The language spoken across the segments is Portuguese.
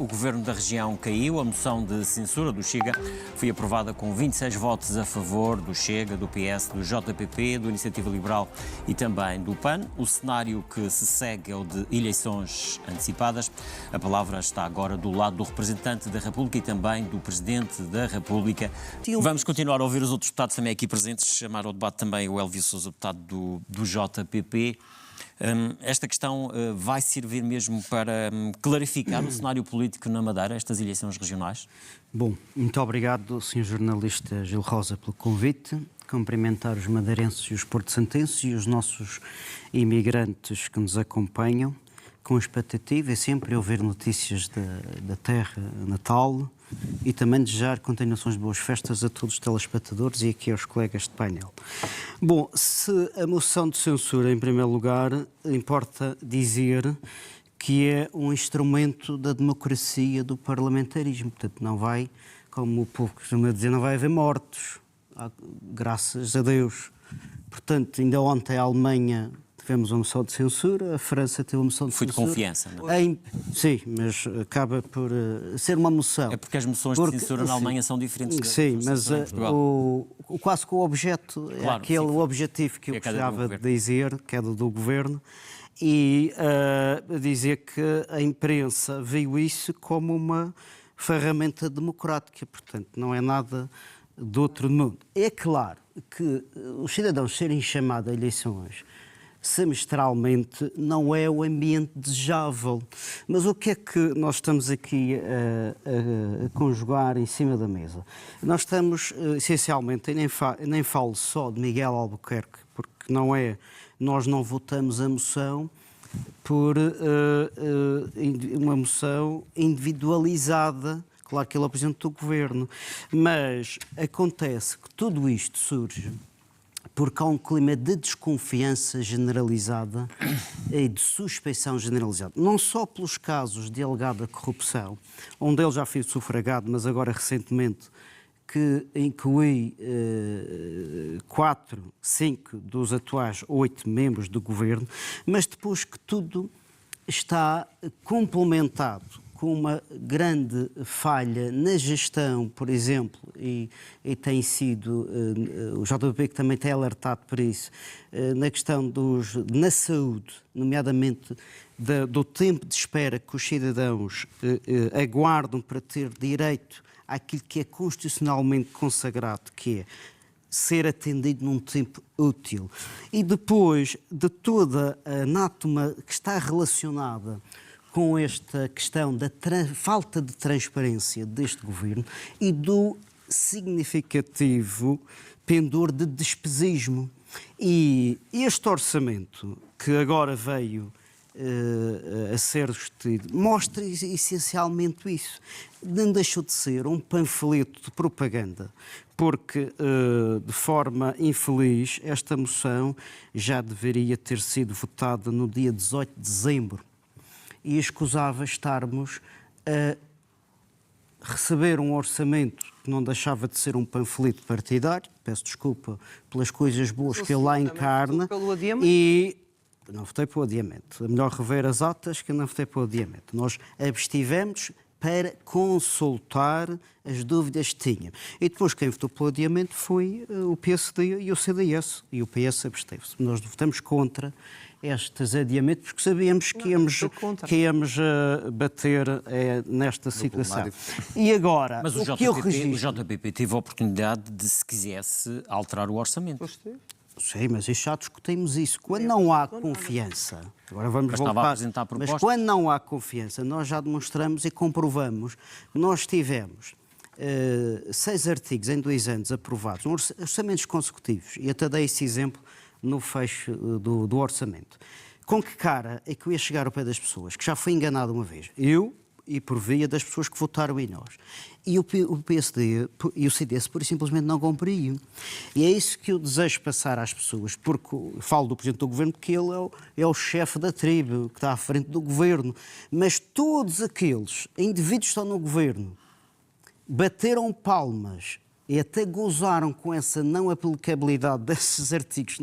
o governo da região caiu. A moção de censura do Chega foi aprovada com 26 votos a favor do Chega, do PS, do JPP, do Iniciativa Liberal e também do PAN. O cenário que se segue é o de eleições antecipadas. A palavra está agora do lado do representante da República e também do Presidente da República. Vamos continuar a ouvir os outros deputados também aqui presentes, chamar ao debate também o Elvio Sousa, deputado do JPP. Esta questão vai servir mesmo para clarificar o cenário político na Madeira, estas eleições regionais? Bom, muito obrigado, Sr. jornalista Gil Rosa, pelo convite. Cumprimentar os madeirenses e os porto-santenses e os nossos imigrantes que nos acompanham, com expectativa, é sempre ouvir notícias da terra natal e também desejar continuações de boas festas a todos os telespectadores e aqui aos colegas de painel. Bom, se a moção de censura, em primeiro lugar, importa dizer que é um instrumento da democracia, do parlamentarismo. Portanto, não vai, como o povo costuma dizer, não vai haver mortos, graças a Deus. Portanto, ainda ontem a Alemanha tivemos uma moção de censura, a França teve uma moção de censura. Foi de confiança, não é? Sim, mas acaba por ser uma moção. É porque as moções de censura na Alemanha são diferentes das Sim, mas quase que o objeto é Claro, aquele sim, objetivo que eu gostava de dizer, que é do governo, e dizer que a imprensa viu isso como uma ferramenta democrática, portanto, não é nada do outro mundo. É claro que os cidadãos serem chamados a eleições semestralmente não é o ambiente desejável. Mas o que é que nós estamos aqui a conjugar em cima da mesa? Nós estamos, essencialmente, nem falo só de Miguel Albuquerque, porque nós não votamos a moção por uma moção individualizada. Claro que ele é o Presidente do Governo, mas acontece que tudo isto surge porque há um clima de desconfiança generalizada e de suspeição generalizada. Não só pelos casos de alegada corrupção, um deles já foi sufragado, mas agora recentemente, que inclui 5 dos atuais 8 membros do governo, mas depois que tudo está complementado com uma grande falha na gestão, por exemplo, e tem sido o JPP que também tem alertado por isso, na questão na saúde, nomeadamente do tempo de espera que os cidadãos aguardam para ter direito àquilo que é constitucionalmente consagrado, que é ser atendido num tempo útil. E depois de toda a anátoma que está relacionada com esta questão da falta de transparência deste governo e do significativo pendor de despesismo. E este orçamento, que agora veio a ser discutido, mostra essencialmente isso. Não deixou de ser um panfleto de propaganda, porque, de forma infeliz, esta moção já deveria ter sido votada no dia 18 de dezembro. E escusava estarmos a receber um orçamento que não deixava de ser um panfleto partidário, peço desculpa pelas coisas boas que ele lá encarna, e não votei pelo adiamento. É melhor rever as atas que eu não votei pelo adiamento. Nós abstivemos para consultar as dúvidas que tinha. E depois quem votou pelo adiamento foi o PSD e o CDS, e o PS absteve-se. Nós votamos contra estes adiamentos, porque sabíamos que íamos bater nesta situação. E agora, mas o JPP teve a oportunidade de, se quisesse, alterar o orçamento. Sim, mas já discutimos isso. Quando não há confiança, agora vamos voltar, mas quando não há confiança, nós já demonstramos e comprovamos que nós tivemos 6 artigos em 2 anos aprovados, orçamentos consecutivos, e até dei esse exemplo no fecho do orçamento. Com que cara é que eu ia chegar ao pé das pessoas, que já fui enganado uma vez? Eu e por via das pessoas que votaram em nós. E o PSD e o CDS, por simplesmente não cumpriam. E é isso que eu desejo passar às pessoas, porque falo do Presidente do Governo, porque ele é o chefe da tribo, que está à frente do Governo. Mas todos aqueles indivíduos que estão no Governo bateram palmas e até gozaram com essa não aplicabilidade desses artigos.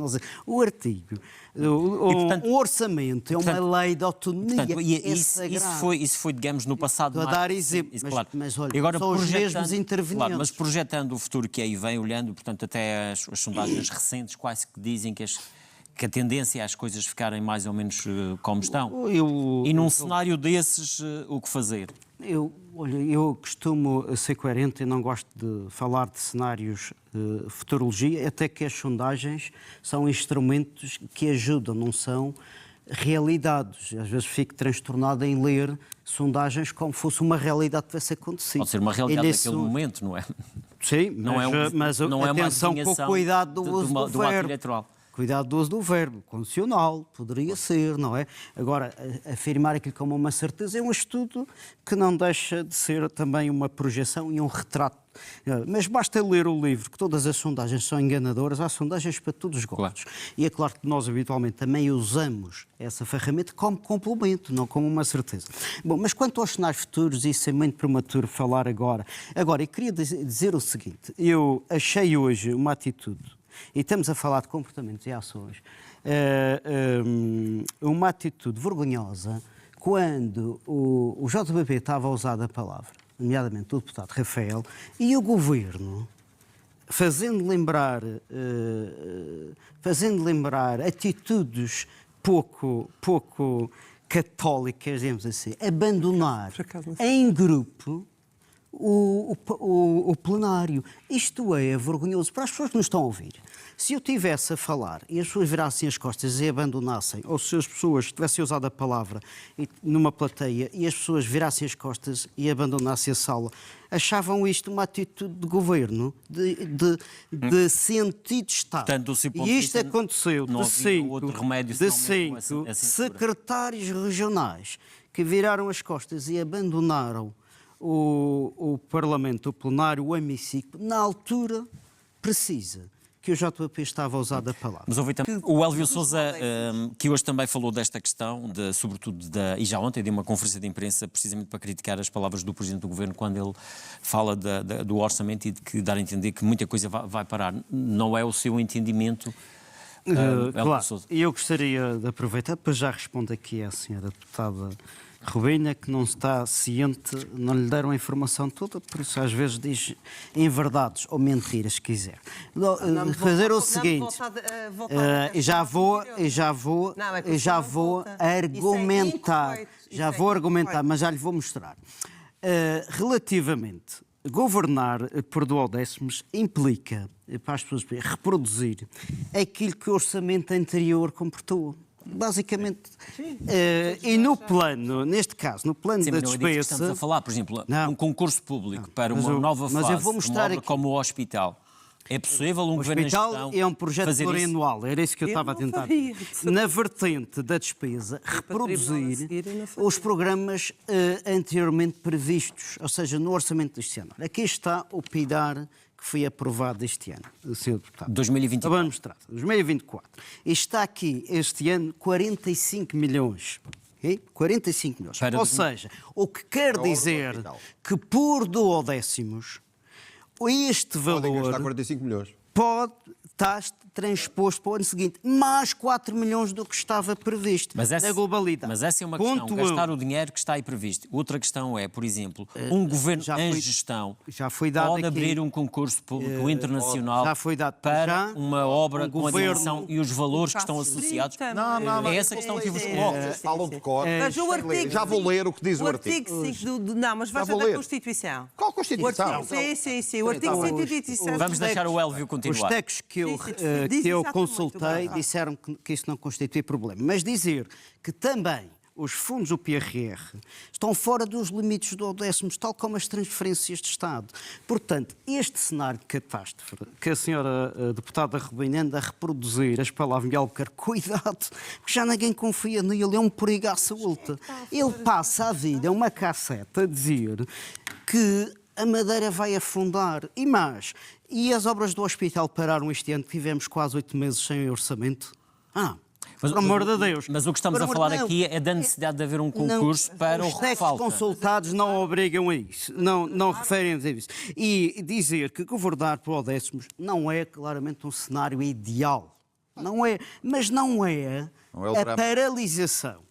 O artigo, um orçamento é uma lei de autonomia. Isso foi, digamos, no passado. Estou a dar exemplo, claro. mas olha, agora, são os mesmos intervenientes. Claro, mas projetando o futuro que aí vem, olhando, portanto, até as sondagens recentes quase que dizem que a tendência é as coisas ficarem mais ou menos como estão. E num cenário desses, o que fazer? Eu costumo ser coerente e não gosto de falar de cenários de futurologia, até que as sondagens são instrumentos que ajudam, não são realidades. Às vezes fico transtornado em ler sondagens como fosse uma realidade que tivesse acontecido. Pode ser uma realidade naquele momento, não é? Sim, mas atenção com o cuidado do uso do verbo. Cuidado do uso do verbo, condicional, poderia ser, não é? Agora, afirmar aquilo como uma certeza é um estudo que não deixa de ser também uma projeção e um retrato. Mas basta ler o livro, que todas as sondagens são enganadoras, há sondagens para todos os gostos. Claro. E é claro que nós habitualmente também usamos essa ferramenta como complemento, não como uma certeza. Bom, mas quanto aos cenários futuros, isso é muito prematuro falar agora. Agora, eu queria dizer o seguinte, eu achei hoje uma atitude, e estamos a falar de comportamentos e ações, uma atitude vergonhosa quando o JPP estava a usar a palavra, nomeadamente o deputado Rafael, e o Governo, fazendo lembrar atitudes pouco católicas, digamos assim, abandonar em grupo o plenário. Isto é vergonhoso para as pessoas que nos estão a ouvir. Se eu estivesse a falar e as pessoas virassem as costas e abandonassem, ou se as pessoas tivessem usado a palavra numa plateia e as pessoas virassem as costas e abandonassem a sala, achavam isto uma atitude de governo, de sentido de Estado. Portanto, e isto aconteceu de cinco essa secretários regionais que viraram as costas e abandonaram o Parlamento, o plenário, o hemiciclo, na altura precisa que o JPP estava a usar da palavra. Mas ouvi também o Elvio Sousa, que hoje também falou desta questão, sobretudo, e já ontem deu uma conferência de imprensa precisamente para criticar as palavras do Presidente do Governo quando ele fala do orçamento e de que dar a entender que muita coisa vai parar. Não é o seu entendimento? Claro, e eu gostaria de aproveitar para já responder aqui à senhora deputada Rubina, que não está ciente, não lhe deram a informação toda, por isso às vezes diz inverdades ou mentiras, se quiser. Fazer o seguinte, já vou argumentar, mas já lhe vou mostrar. Relativamente, governar por duodécimos implica, para as pessoas reproduzir aquilo que o orçamento anterior comportou. Basicamente, e no plano, neste caso, no plano da despesa... Estamos a falar, por exemplo, um concurso público para uma nova fase, eu vou mostrar aqui, como o hospital. É possível um governo em gestão é um projeto plurianual, era isso que eu estava a tentar. Na vertente da despesa, reproduzir os programas anteriormente previstos, ou seja, no orçamento deste ano. Aqui está o PIDAR que foi aprovado este ano, Sr. Deputado. 2024. Vamos mostrar. 2024. Está aqui, este ano, 45 milhões. Okay? 45 milhões. Ou seja, o que quer dizer que por duodécimos, este valor... Podem gastar 45 milhões. Pode estar transposto para o ano seguinte, mais 4 milhões do que estava previsto na globalidade. Mas essa é uma questão, gastar o dinheiro que está aí previsto. Outra questão é, por exemplo, um governo em gestão pode abrir um concurso público internacional para uma obra com a dimensão e os valores que estão associados. Não, é essa a questão que eu vos coloco. Falam de cor. Já vou ler o que diz o artigo. Não, mas vai da Constituição. Qual Constituição? Sim. O artigo 127. Vamos deixar o Elvio continuar. Os textos que eu consultei disseram que isso não constitui problema. Mas dizer que também os fundos do PRR estão fora dos limites do décimos, tal como as transferências de Estado. Portanto, este cenário de catástrofe que a senhora deputada Rubina anda a reproduzir, as palavras de Albuquerque, cuidado, porque já ninguém confia nele, é um perigo à saúde. Ele passa a vida, é uma cassete a dizer que a Madeira vai afundar. E mais, e as obras do hospital pararam este ano, tivemos quase 8 meses sem orçamento? Por amor de Deus. Mas o que estamos a falar aqui é da necessidade de haver um concurso para o Os que textos falta. consultados não obrigam a isso, não referem a isso. E dizer que governar por décimos não é claramente um cenário ideal. Não é, mas não é a paralisação.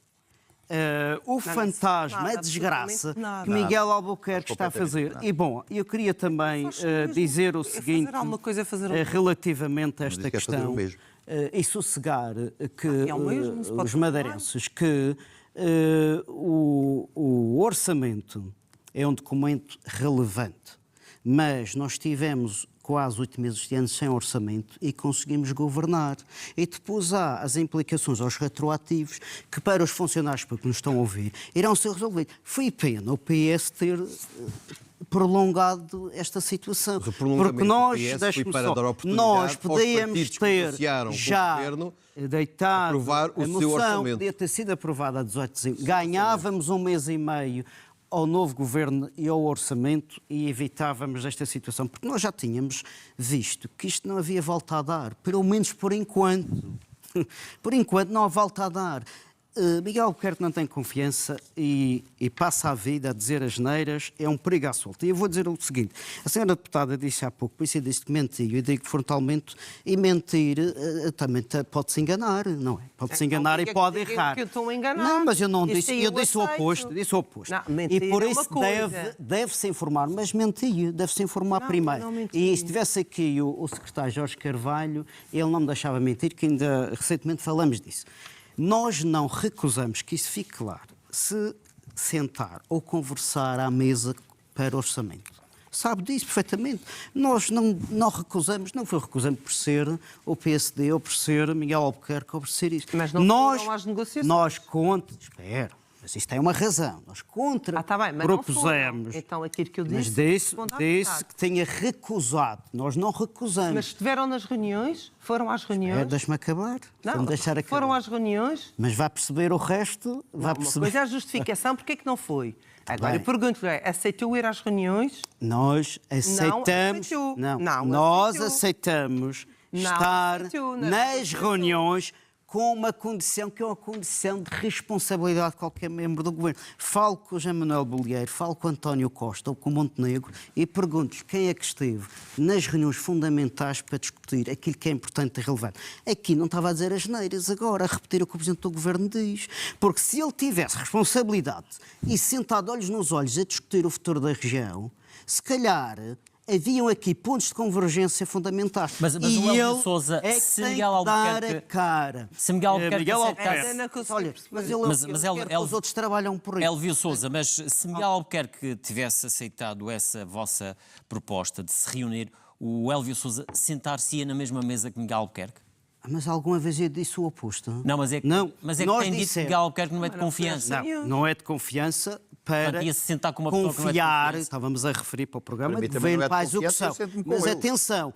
O fantasma, a desgraça que Miguel Albuquerque está a fazer. E bom, eu queria também dizer o seguinte relativamente a esta questão e sossegar que os madeirenses que o orçamento é um documento relevante, mas nós tivemos quase 8 meses de ano sem orçamento e conseguimos governar. E depois há as implicações aos retroativos que para os funcionários que nos estão a ouvir irão ser resolvidos. Foi pena o PS ter prolongado esta situação. Porque nós, nós podíamos ter já deitado a moção, podia ter sido aprovada a 18 de dezembro. Ganhávamos um mês e meio ao novo governo e ao orçamento e evitávamos esta situação, porque nós já tínhamos visto que isto não havia volta a dar, pelo menos por enquanto. Por enquanto não há volta a dar. Miguel Albuquerque não tem confiança e passa a vida a dizer asneiras, é um perigo à solta. E eu vou dizer o seguinte, a senhora deputada disse há pouco, por isso disse que mentiu, eu digo frontalmente, e mentir também pode-se enganar, não é? Pode-se enganar e pode errar. Que eu estou a enganar. Não, mas eu não disse, eu disse o oposto, Não, e por é isso deve-se informar, mas mentiu, deve-se informar primeiro. E se estivesse aqui o secretário Jorge Carvalho, ele não me deixava mentir, que ainda recentemente falamos disso. Nós não recusamos, que isso fique claro, se sentar ou conversar à mesa para orçamento. Sabe disso perfeitamente. Nós não recusamos, não foi recusando por ser o PSD ou por ser Miguel Albuquerque ou por ser isso. Mas não foram às negociações. Nós espero, mas isto tem uma razão. Nós propusemos. Então aquilo que eu disse. Mas disse que tinha recusado. Nós não recusamos. Mas estiveram nas reuniões? Foram às reuniões? Deixa-me acabar. Não, deixar acabar. Foram às reuniões? Mas vai perceber o resto. Uma coisa é a justificação, porque é que não foi? Agora, eu pergunto-lhe, aceitou ir às reuniões? Nós aceitamos. Nós aceitamos estar nas reuniões com uma condição que é uma condição de responsabilidade de qualquer membro do governo. Falo com o José Manuel Bolieiro, falo com o António Costa ou com o Montenegro e pergunto-lhes quem é que esteve nas reuniões fundamentais para discutir aquilo que é importante e relevante. Aqui não estava a dizer asneiras agora, a repetir o que o Presidente do Governo diz. Porque se ele tivesse responsabilidade e sentado olhos nos olhos a discutir o futuro da região, se calhar haviam aqui pontos de convergência fundamentais. Mas o Elvio Sousa, se Miguel Albuquerque... Se Miguel Albuquerque os outros trabalham por isso. Elvio Sousa, mas se Miguel Albuquerque tivesse aceitado essa vossa proposta de se reunir, o Elvio Sousa sentar-se-ia na mesma mesa que Miguel Albuquerque? Mas alguma vez eu disse o oposto. Não, mas é que tem dito que Miguel Albuquerque não é de confiança. Não é de confiança para sentar com uma confiar, estávamos a referir para o programa, de governo para a execução. Mas atenção,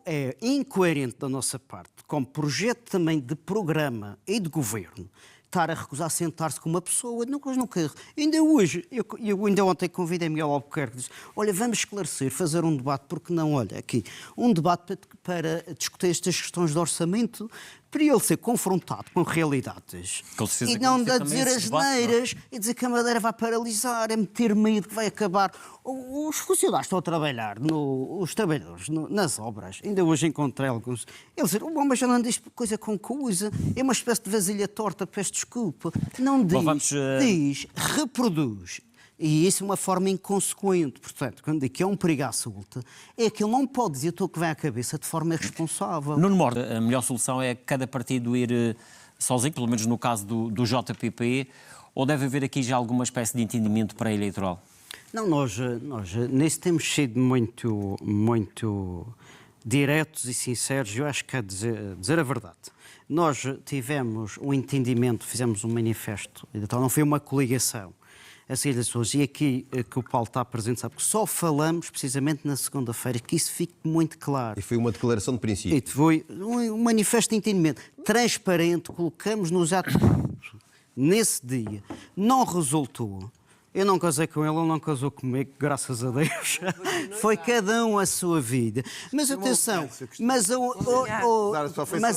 é incoerente da nossa parte, como projeto também de programa e de governo, estar a recusar sentar-se com uma pessoa, nunca. Ainda hoje, eu ainda ontem convidei Miguel Albuquerque e disse, olha, vamos esclarecer, fazer um debate, porque não, olha, aqui, um debate para discutir estas questões de orçamento, para ele ser confrontado com realidades e não de dizer asneiras e dizer que a Madeira vai paralisar, é meter medo que vai acabar. Os funcionários estão a trabalhar, os trabalhadores nas obras. Ainda hoje encontrei alguns. Eles dizem, mas já não diz coisa com coisa, é uma espécie de vasilha torta, peço desculpa. Não diz, diz, reproduz. E isso é uma forma inconsequente. Portanto, quando digo que é um perigo à solta, é que ele não pode dizer tudo o que vai à cabeça de forma irresponsável. Nuno Mota, a melhor solução é cada partido ir sozinho, pelo menos no caso do JPP, ou deve haver aqui já alguma espécie de entendimento pré-eleitoral? Não, nós nisso temos sido muito diretos e sinceros, eu acho que é dizer a verdade. Nós tivemos um entendimento, fizemos um manifesto, então não foi uma coligação. As eleições, e aqui que o Paulo está presente, sabe que só falamos precisamente na segunda-feira, que isso fique muito claro. E foi uma declaração de princípio. E foi um manifesto de entendimento transparente, colocamos nos atos nesse dia. Não resultou. Eu não casei com ele, ele não casou comigo, graças a Deus. Foi cada um a sua vida. Mas atenção, mas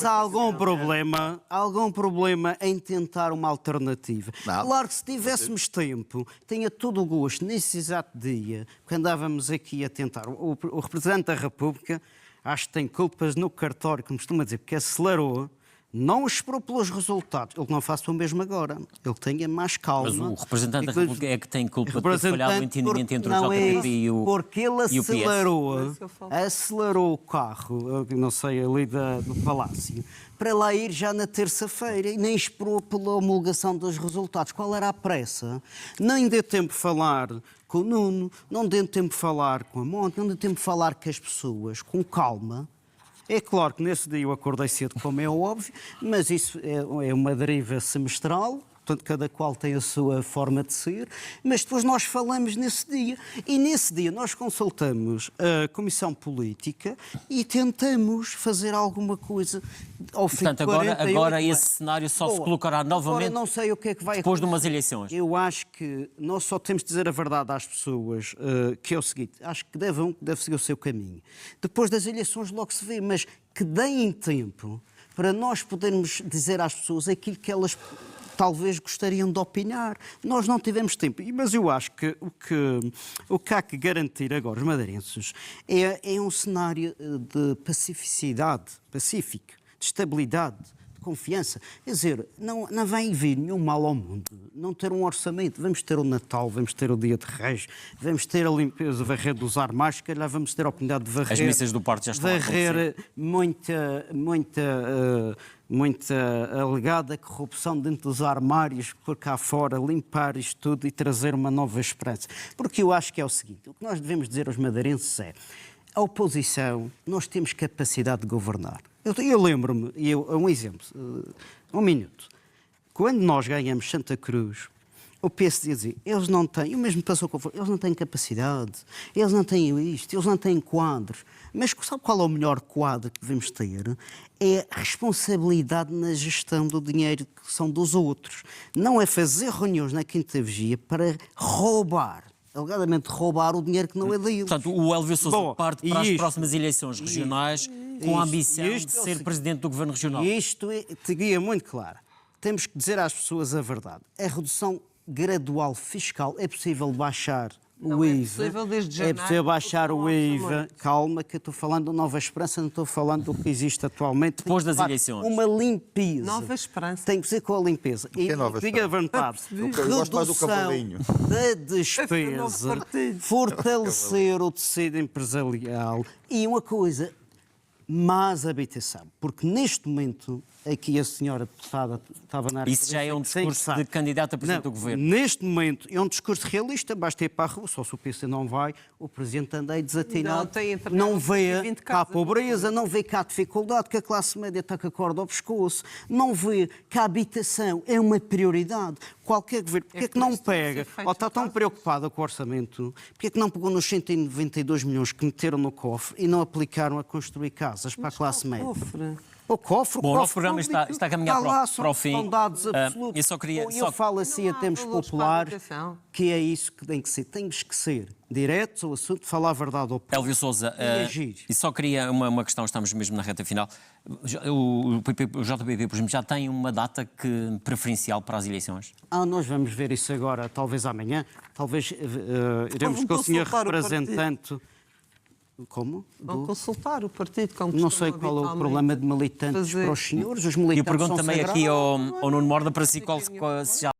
há algum problema em tentar uma alternativa. Não. Claro que se tivéssemos tempo, tinha todo o gosto, nesse exato dia, que andávamos aqui a tentar. O representante da República, acho que tem culpas no cartório, como costuma dizer, porque acelerou. Não esperou pelos resultados. Ele não faça o mesmo agora. Ele tenha mais calma. Mas o representante da República é que tem culpa de ter falhado o entendimento entre o JPP e o PS. Porque ele acelerou o carro, não sei, ali do Palácio, para lá ir já na terça-feira e nem esperou pela homologação dos resultados. Qual era a pressa? Nem deu tempo de falar com o Nuno, não deu tempo de falar com a Monte, não deu tempo de falar com as pessoas, com calma. É claro que nesse dia eu acordei cedo, como é óbvio, mas isso é uma deriva semestral, portanto cada qual tem a sua forma de ser, mas depois nós falamos nesse dia. E nesse dia nós consultamos a Comissão Política e tentamos fazer alguma coisa ao fim de 48 Portanto, agora esse cenário só se colocará novamente não sei o que é que vai depois de umas eleições. Eu acho que nós só temos de dizer a verdade às pessoas, que é o seguinte, acho que deve seguir o seu caminho. Depois das eleições logo se vê, mas que deem tempo para nós podermos dizer às pessoas aquilo que elas talvez gostariam de opinar. Nós não tivemos tempo. Mas eu acho que o que há que garantir agora, os madeirenses, é um cenário de pacífico, de estabilidade, de confiança. Quer dizer, não vai vir nenhum mal ao mundo não ter um orçamento. Vamos ter o Natal, vamos ter o Dia de Reis, vamos ter a limpeza, varrer dos armários, se calhar vamos ter a oportunidade de varrer. As missas do Porto já estão a varrer muita alegada corrupção dentro dos armários, por cá fora, limpar isto tudo e trazer uma nova esperança. Porque eu acho que é o seguinte, o que nós devemos dizer aos madeirenses é, a oposição, nós temos capacidade de governar. Eu lembro-me, um exemplo, um minuto, quando nós ganhamos Santa Cruz, o PSD dizia, eles não têm, o mesmo passou com eles não têm capacidade, eles não têm isto, eles não têm quadros. Mas sabe qual é o melhor quadro que devemos ter? É a responsabilidade na gestão do dinheiro que são dos outros. Não é fazer reuniões na Quinta Vigia para roubar, alegadamente roubar o dinheiro que não é deles. Portanto, o Elvio Sousa parte para as próximas eleições regionais com a ambição de ser presidente do Governo Regional. Isto te guia muito claro. Temos que dizer às pessoas a verdade. A redução gradual fiscal é possível baixar o IVA. É possível desde janeiro. É possível baixar o IVA. Calma, que eu estou falando de Nova Esperança, não estou falando do que existe atualmente. Depois das eleições. Uma limpeza. Nova Esperança. Tem que ser com a limpeza. E Nova diga a verdade. Eu gosto mais do Cavalinho. Da despesa. Fortalecer o tecido empresarial. E uma coisa, mais habitação. Porque neste momento, aqui a senhora deputada estava na área. Isso já é um discurso de candidato a presidente do Governo. Neste momento é um discurso realista, basta ir para a rua, só se o PC não vai, o Presidente anda aí desatinado, não vê cá a pobreza, não vê cá a dificuldade, que a classe média está com a corda ao pescoço, não vê que a habitação é uma prioridade. Qualquer governo, porque é que não pega, ou está tão preocupada com o orçamento, porque é que não pegou nos 192 milhões que meteram no cofre e não aplicaram a construir casas para a classe média? O cofre, bom, o nosso programa está a caminhar para o fim. São dados absolutos. Eu falo assim a termos populares, que é isso que tem que ser. Temos que ser diretos ao assunto, falar a verdade ao povo. Elvio Sousa, e só queria uma questão, estamos mesmo na reta final. O JPP, por exemplo, já tem uma data preferencial para as eleições? Nós vamos ver isso agora, talvez amanhã. Talvez iremos com o senhor representante... Como? Vão consultar o partido. Como não sei qual é o problema de militantes para os senhores. Os militantes eu pergunto também aqui ao Nuno Morda para si qual se já